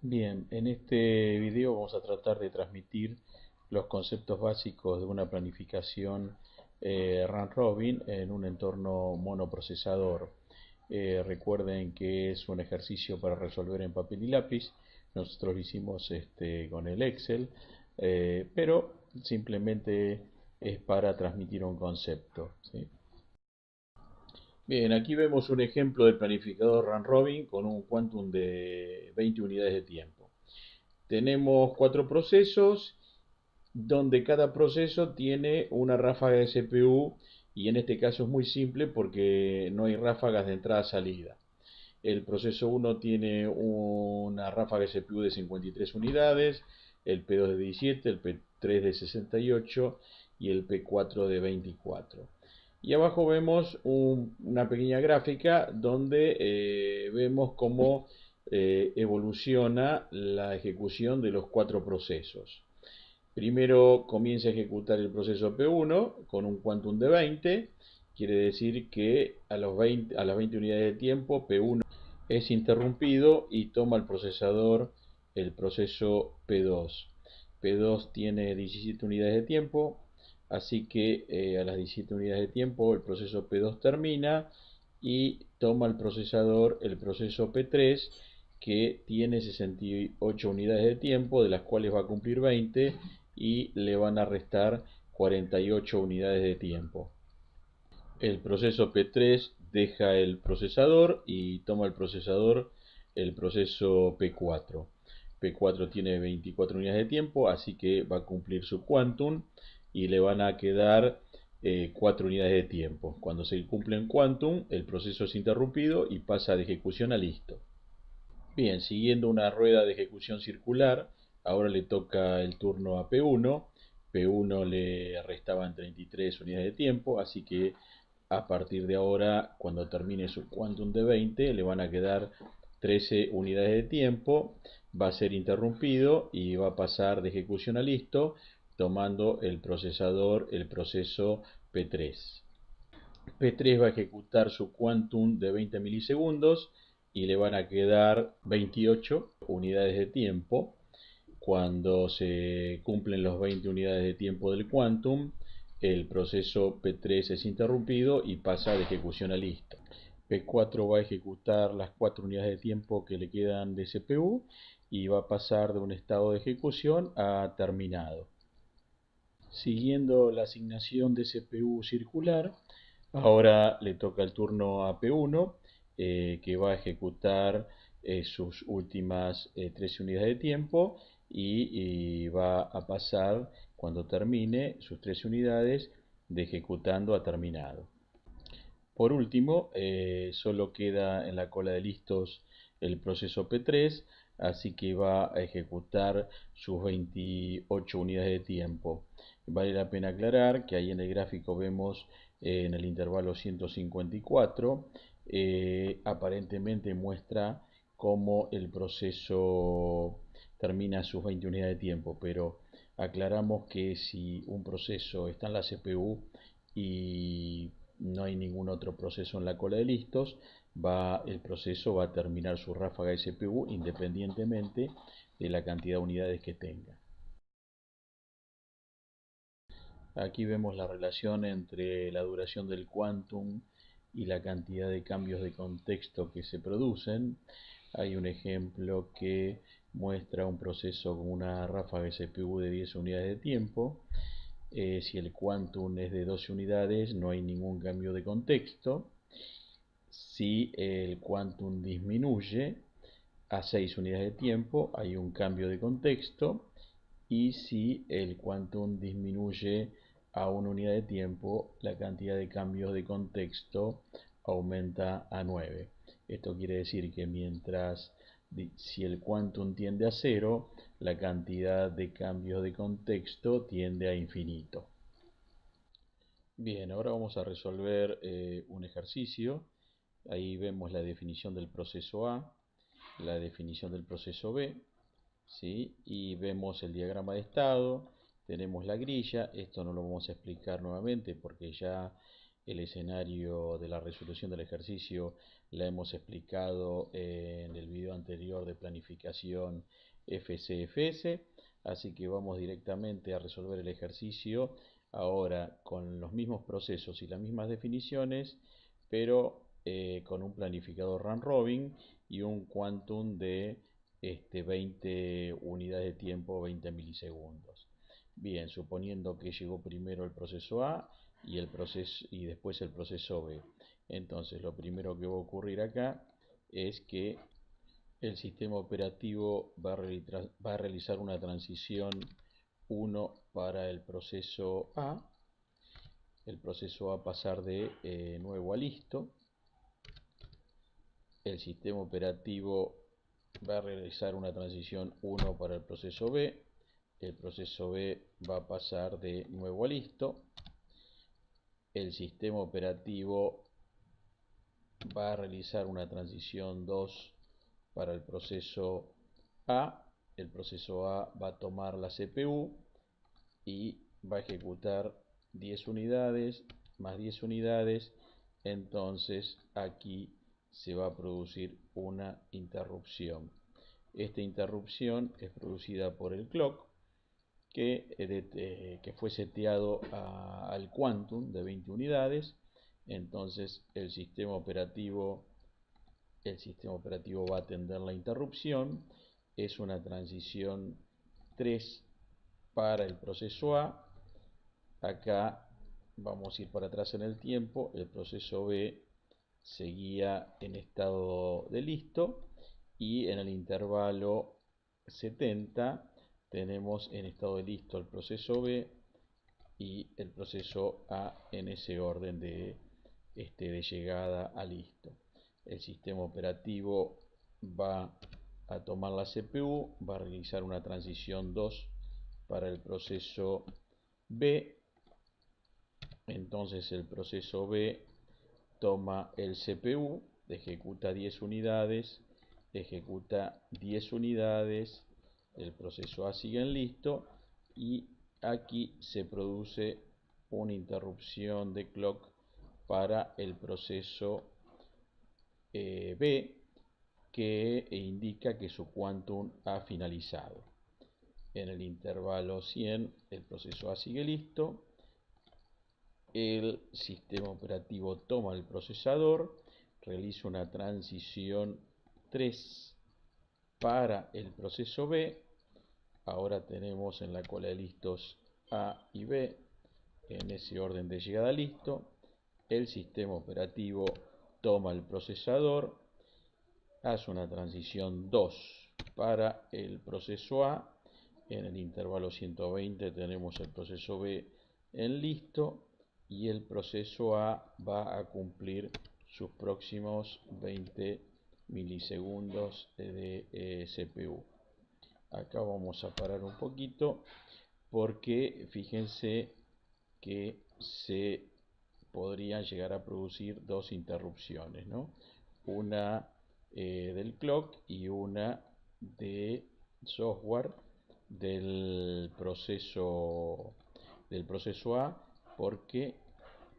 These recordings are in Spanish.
Bien, en este video vamos a tratar de transmitir los conceptos básicos de una planificación round robin en un entorno monoprocesador. Recuerden que es un ejercicio para resolver en papel y lápiz. Nosotros lo hicimos con el Excel, pero simplemente es para transmitir un concepto, ¿sí? Bien, aquí vemos un ejemplo del planificador round robin con un quantum de 20 unidades de tiempo. Tenemos cuatro procesos donde cada proceso tiene una ráfaga de CPU y en este caso es muy simple porque no hay ráfagas de entrada-salida. El proceso 1 tiene una ráfaga de CPU de 53 unidades, el P2 de 17, el P3 de 68 y el P4 de 24. Y abajo vemos una pequeña gráfica donde vemos cómo evoluciona la ejecución de los cuatro procesos. Primero comienza a ejecutar el proceso P1 con un quantum de 20, quiere decir que a las 20 unidades de tiempo P1 es interrumpido y toma el procesador el proceso P2. P2 tiene 17 unidades de tiempo, así que a las 17 unidades de tiempo el proceso P2 termina y toma el procesador el proceso P3 que tiene 68 unidades de tiempo, de las cuales va a cumplir 20 y le van a restar 48 unidades de tiempo. El proceso P3 deja el procesador y toma el procesador el proceso P4. P4 tiene 24 unidades de tiempo, así que va a cumplir su quantum y le van a quedar 4 unidades de tiempo. Cuando se cumple en quantum, el proceso es interrumpido y pasa de ejecución a listo. Bien, siguiendo una rueda de ejecución circular, ahora le toca el turno a P1. P1 le restaban 33 unidades de tiempo, así que a partir de ahora, cuando termine su quantum de 20, le van a quedar 13 unidades de tiempo, va a ser interrumpido y va a pasar de ejecución a listo, tomando el procesador, el proceso P3. P3 va a ejecutar su quantum de 20 milisegundos y le van a quedar 28 unidades de tiempo. Cuando se cumplen las 20 unidades de tiempo del quantum, el proceso P3 es interrumpido y pasa de ejecución a listo. P4 va a ejecutar las 4 unidades de tiempo que le quedan de CPU y va a pasar de un estado de ejecución a terminado. Siguiendo la asignación de CPU circular, ahora le toca el turno a P1, que va a ejecutar sus últimas 13 unidades de tiempo y va a pasar, cuando termine sus 13 unidades, de ejecutando a terminado. Por último, solo queda en la cola de listos el proceso P3, así que va a ejecutar sus 28 unidades de tiempo. Vale la pena aclarar que ahí en el gráfico vemos en el intervalo 154, aparentemente muestra cómo el proceso termina sus 20 unidades de tiempo, pero aclaramos que si un proceso está en la CPU y no hay ningún otro proceso en la cola de listos, el proceso va a terminar su ráfaga de CPU independientemente de la cantidad de unidades que tenga. Aquí vemos la relación entre la duración del quantum y la cantidad de cambios de contexto que se producen. Hay un ejemplo que muestra un proceso con una ráfaga de CPU de 10 unidades de tiempo. Si el quantum es de 12 unidades, no hay ningún cambio de contexto. Si el quantum disminuye a 6 unidades de tiempo, hay un cambio de contexto. Y si el quantum disminuye a una unidad de tiempo, la cantidad de cambios de contexto aumenta a 9. Esto quiere decir que si el quantum tiende a 0, la cantidad de cambios de contexto tiende a infinito. Bien, ahora vamos a resolver un ejercicio. Ahí vemos la definición del proceso A, la definición del proceso B, ¿sí? Y vemos el diagrama de estado, tenemos la grilla. Esto no lo vamos a explicar nuevamente porque ya el escenario de la resolución del ejercicio la hemos explicado en el video anterior de planificación FCFS, así que vamos directamente a resolver el ejercicio ahora con los mismos procesos y las mismas definiciones, pero con un planificador round robin y un quantum de 20 unidades de tiempo, 20 milisegundos. Bien, suponiendo que llegó primero el proceso A y después el proceso B. Entonces lo primero que va a ocurrir acá es que el sistema operativo va a realizar una transición 1 para el proceso A. El proceso va a pasar de nuevo a listo. El sistema operativo va a realizar una transición 1 para el proceso B. El proceso B va a pasar de nuevo a listo. El sistema operativo va a realizar una transición 2 para el proceso A. El proceso A va a tomar la CPU y va a ejecutar 10 unidades más 10 unidades. Entonces aquí se va a producir una interrupción. Esta interrupción es producida por el clock que fue seteado al quantum de 20 unidades. Entonces el sistema operativo va a atender la interrupción. Es una transición 3 para el proceso A. Acá vamos a ir para atrás en el tiempo. El proceso B seguía en estado de listo y en el intervalo 70 tenemos en estado de listo el proceso B y el proceso A en ese orden de llegada a listo. El sistema operativo va a tomar la CPU, va a realizar una transición 2 para el proceso B. Entonces el proceso B toma el CPU, ejecuta 10 unidades, ejecuta 10 unidades, el proceso A sigue en listo y aquí se produce una interrupción de clock para el proceso B que indica que su quantum ha finalizado. En el intervalo 100 el proceso A sigue listo. El sistema operativo toma el procesador, realiza una transición 3 para el proceso B. Ahora tenemos en la cola de listos A y B en ese orden de llegada a listo. El sistema operativo toma el procesador, hace una transición 2 para el proceso A. En el intervalo 120 tenemos el proceso B en listo y el proceso A va a cumplir sus próximos 20 milisegundos de CPU. Acá vamos a parar un poquito porque fíjense que se podrían llegar a producir dos interrupciones, ¿no? Una del clock y una de software del proceso A, porque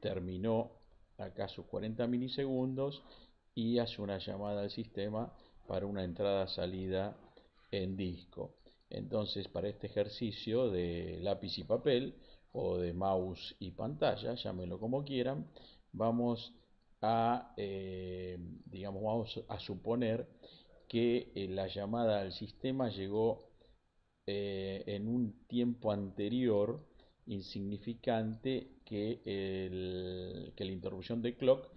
terminó acá sus 40 milisegundos y hace una llamada al sistema para una entrada-salida en disco. Entonces, para este ejercicio de lápiz y papel o de mouse y pantalla, llámenlo como quieran, vamos a suponer que la llamada al sistema llegó en un tiempo anterior insignificante que la interrupción de clock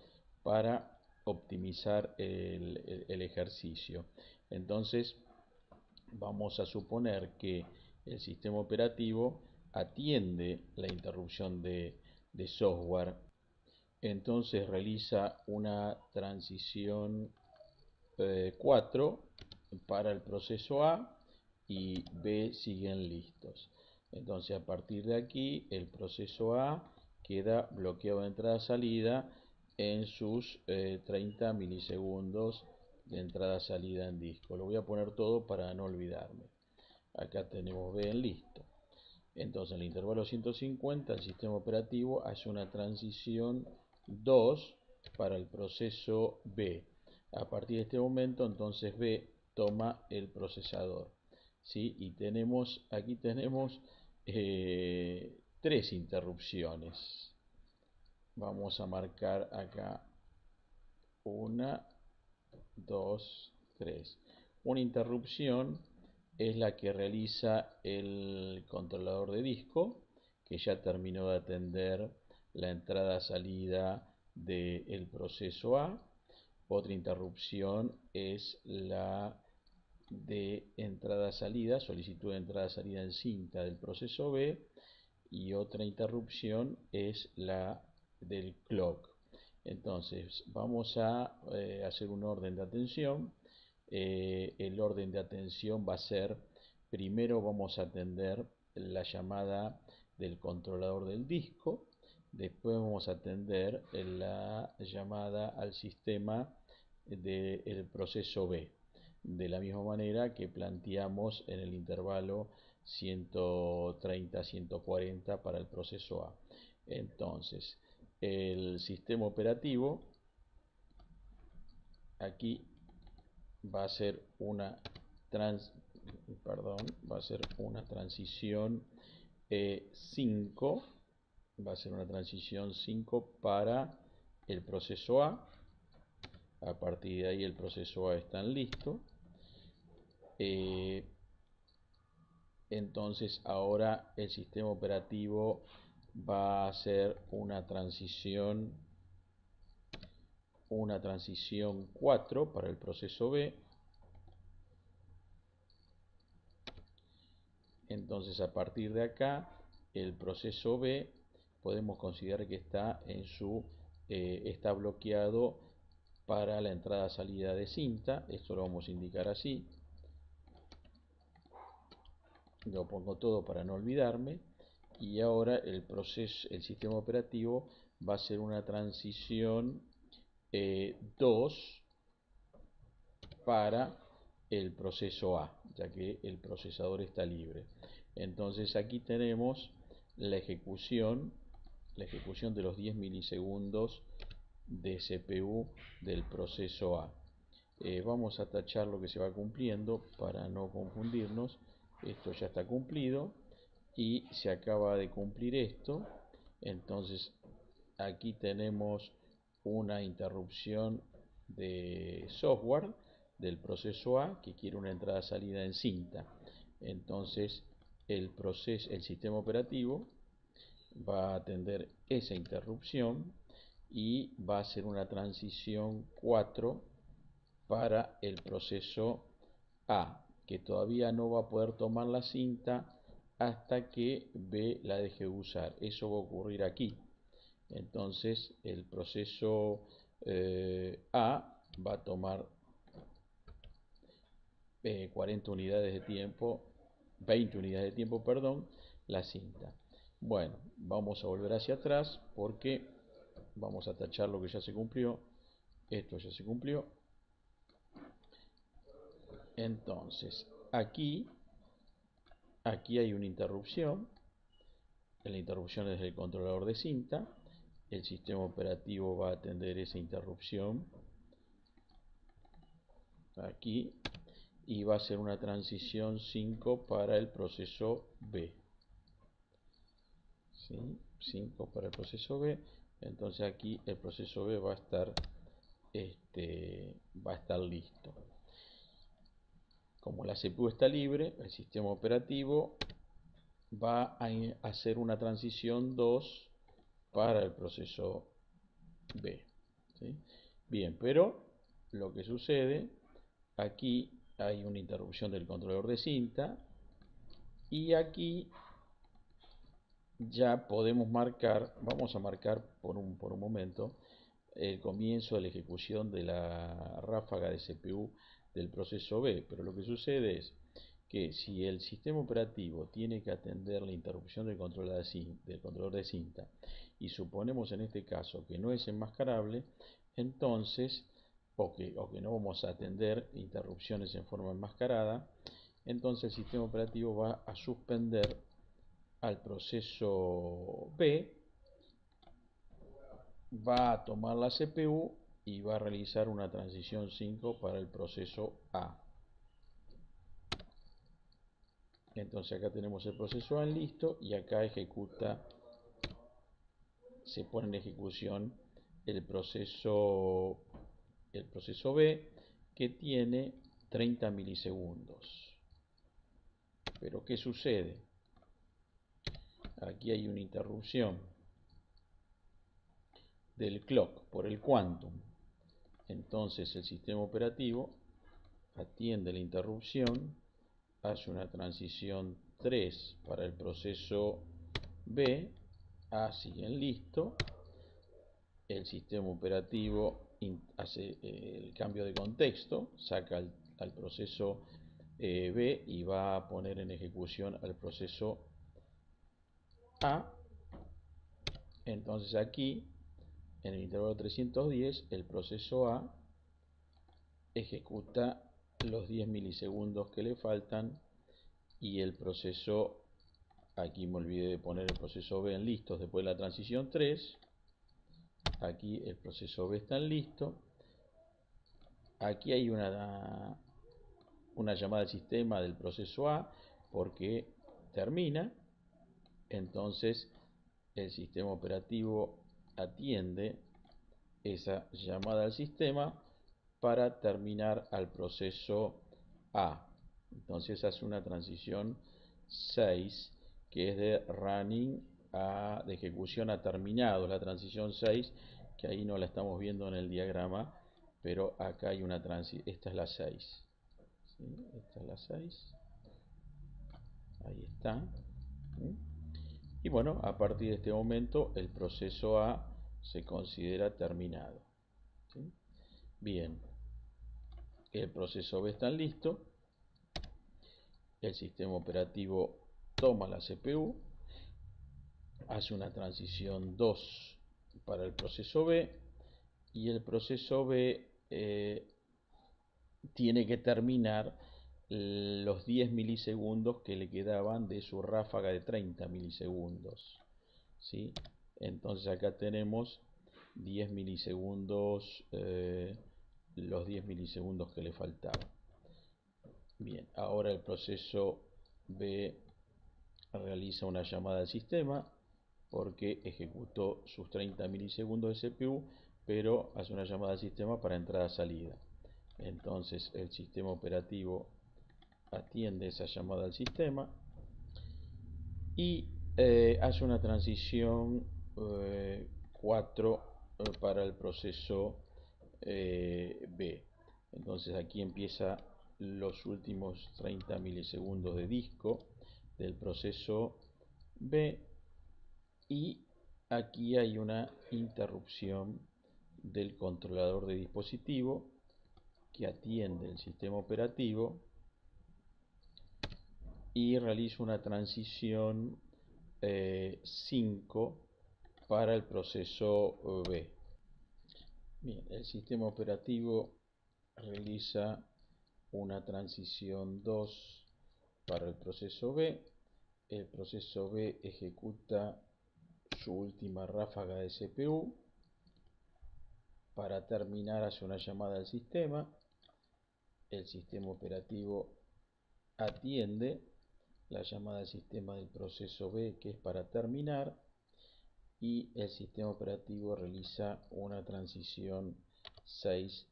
para optimizar el ejercicio. Entonces vamos a suponer que el sistema operativo atiende la interrupción de software. Entonces realiza una transición 4 para el proceso A y B siguen listos. Entonces a partir de aquí el proceso A queda bloqueado de entrada-salida en sus 30 milisegundos de entrada-salida en disco. Lo voy a poner todo para no olvidarme. Acá tenemos B en listo. Entonces en el intervalo 150 el sistema operativo hace una transición 2 para el proceso B. A partir de este momento, entonces B toma el procesador, ¿sí? Y aquí tenemos 3 interrupciones. Vamos a marcar acá 1, 2, 3. Una interrupción es la que realiza el controlador de disco, que ya terminó de atender la entrada-salida del proceso A. Otra interrupción es la de entrada-salida, solicitud de entrada-salida en cinta del proceso B. Y otra interrupción es la del clock. Entonces vamos a hacer un orden de atención. El orden de atención va a ser: primero vamos a atender la llamada del controlador del disco, después vamos a atender la llamada al sistema del proceso B, de la misma manera que planteamos en el intervalo 130-140 para el proceso A. Entonces, el sistema operativo aquí va a ser una transición 5, va a ser una transición 5 para el proceso A. A partir de ahí el proceso A está listo. Entonces ahora el sistema operativo va a hacer una transición 4 para el proceso B. Entonces a partir de acá el proceso B podemos considerar que está está bloqueado para la entrada-salida de cinta. Esto lo vamos a indicar así. Lo pongo todo para no olvidarme. Y ahora el sistema operativo va a hacer una transición 2 para el proceso A, ya que el procesador está libre. Entonces aquí tenemos la ejecución de los 10 milisegundos de CPU del proceso A. Vamos a tachar lo que se va cumpliendo para no confundirnos. Esto ya está cumplido y se acaba de cumplir esto. Entonces aquí tenemos una interrupción de software del proceso A que quiere una entrada-salida en cinta. Entonces el sistema operativo va a atender esa interrupción y va a hacer una transición 4 para el proceso A, que todavía no va a poder tomar la cinta hasta que B la deje usar. Eso va a ocurrir aquí. Entonces el proceso A va a tomar 40 unidades de tiempo, 20 unidades de tiempo, perdón, la cinta. Bueno, vamos a volver hacia atrás porque vamos a tachar lo que ya se cumplió. Esto ya se cumplió. Entonces, aquí hay una interrupción. La interrupción es del controlador de cinta. El sistema operativo va a atender esa interrupción aquí y va a hacer una transición 5 para el proceso B. ¿Sí? 5 para el proceso B. Entonces aquí el proceso B va a estar listo. Como la CPU está libre, el sistema operativo va a hacer una transición 2 para el proceso B. ¿Sí? Bien, pero lo que sucede, aquí hay una interrupción del controlador de cinta y aquí ya podemos marcar, vamos a marcar por un momento el comienzo de la ejecución de la ráfaga de CPU del proceso B. Pero lo que sucede es que si el sistema operativo tiene que atender la interrupción del controlador de cinta y suponemos en este caso que no es enmascarable, entonces, o que no vamos a atender interrupciones en forma enmascarada, entonces el sistema operativo va a suspender al proceso B va a tomar la CPU y va a realizar una transición 5 para el proceso A. Entonces acá tenemos el proceso A listo y acá se pone en ejecución el proceso B, que tiene 30 milisegundos. Pero ¿qué sucede? Aquí hay una interrupción del clock por el quantum. Entonces el sistema operativo atiende la interrupción, hace una transición 3 para el proceso B, A sigue en listo, el sistema operativo hace el cambio de contexto, saca al proceso B y va a poner en ejecución al proceso A. Entonces aquí, en el intervalo 310, el proceso A ejecuta los 10 milisegundos que le faltan y el proceso, aquí me olvidé de poner el proceso B en listos después de la transición 3, aquí el proceso B está en listo, aquí hay una llamada al sistema del proceso A porque termina, entonces el sistema operativo atiende esa llamada al sistema para terminar al proceso A. Entonces hace una transición 6 que es de running de ejecución a terminado, la transición 6 que ahí no la estamos viendo en el diagrama, pero acá hay una transición, esta es la 6. ¿Sí? Esta es la 6, ahí está. ¿Sí? Y bueno, a partir de este momento el proceso A se considera terminado. ¿Sí? Bien, el proceso B está listo, el sistema operativo toma la CPU, hace una transición 2 para el proceso B y el proceso B tiene que terminar los 10 milisegundos que le quedaban de su ráfaga de 30 milisegundos. ¿Sí? Entonces acá tenemos 10 milisegundos, los 10 milisegundos que le faltaban. Bien, ahora el proceso B realiza una llamada al sistema porque ejecutó sus 30 milisegundos de CPU, pero hace una llamada al sistema para entrada-salida. Entonces el sistema operativo atiende esa llamada al sistema y hace una transición 4 para el proceso B. Entonces aquí empieza los últimos 30 milisegundos de disco del proceso B y aquí hay una interrupción del controlador de dispositivo que atiende el sistema operativo y realiza una transición 5 para el proceso B. Bien, el sistema operativo realiza una transición 2 para el proceso B. El proceso B ejecuta su última ráfaga de CPU. Para terminar hace una llamada al sistema. El sistema operativo atiende la llamada al sistema del proceso B, que es para terminar, y el sistema operativo realiza una transición 6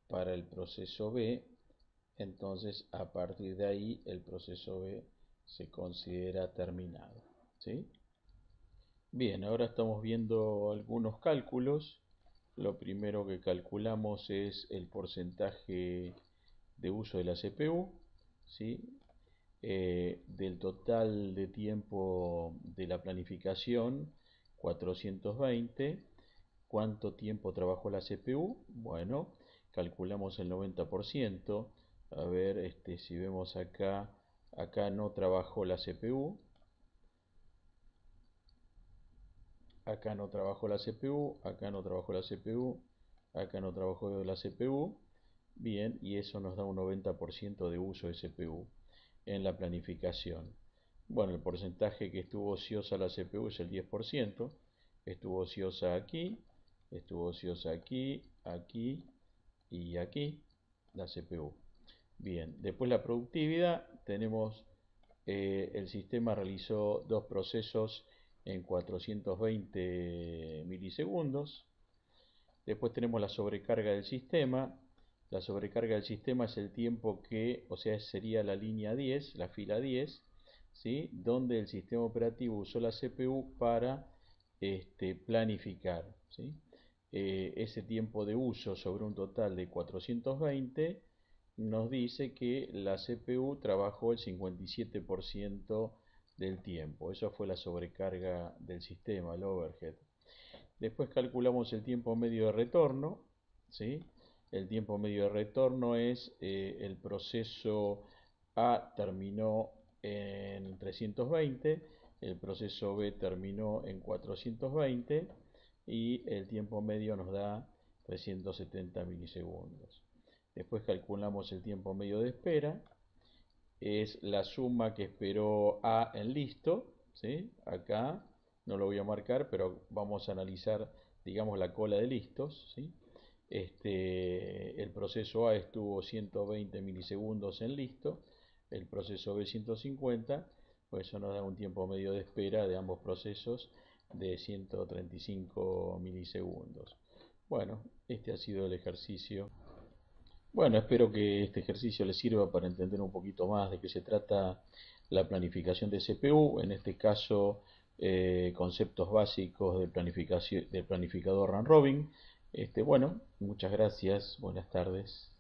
para el proceso B. Entonces a partir de ahí el proceso B se considera terminado. ¿Sí? Bien, ahora estamos viendo algunos cálculos. Lo primero que calculamos es el porcentaje de uso de la CPU, ¿sí? Del total de tiempo de la planificación, 420. ¿Cuánto tiempo trabajó la CPU? Bueno, calculamos el 90%. A ver, si vemos acá no trabajó la CPU. Acá no trabajó la CPU, acá no trabajó la CPU, acá no trabajó la CPU. Bien, y eso nos da un 90% de uso de CPU en la planificación. Bueno, el porcentaje que estuvo ociosa la CPU es el 10%. Estuvo ociosa aquí, estuvo ociosa aquí, aquí y aquí, la CPU. Bien, después la productividad, tenemos el sistema realizó dos procesos en 420 milisegundos. Después tenemos la sobrecarga del sistema. La sobrecarga del sistema es el tiempo que, o sea, sería la línea 10, la fila 10, ¿sí? Donde el sistema operativo usó la CPU para planificar, ¿sí? Ese tiempo de uso sobre un total de 420 nos dice que la CPU trabajó el 57% del tiempo. Eso fue la sobrecarga del sistema, el overhead. Después calculamos el tiempo medio de retorno, ¿sí? El tiempo medio de retorno es el proceso A terminó en 320, el proceso B terminó en 420 y el tiempo medio nos da 370 milisegundos. Después calculamos el tiempo medio de espera, es la suma que esperó A en listo, ¿sí? Acá no lo voy a marcar, pero vamos a analizar, digamos, la cola de listos, ¿sí? El proceso A estuvo 120 milisegundos en listo, el proceso B 150, pues eso nos da un tiempo medio de espera de ambos procesos de 135 milisegundos. Bueno, este ha sido el ejercicio. Bueno, espero que este ejercicio les sirva para entender un poquito más de qué se trata la planificación de CPU, en este caso conceptos básicos de planificación del planificador Run Robin. Bueno, muchas gracias, buenas tardes.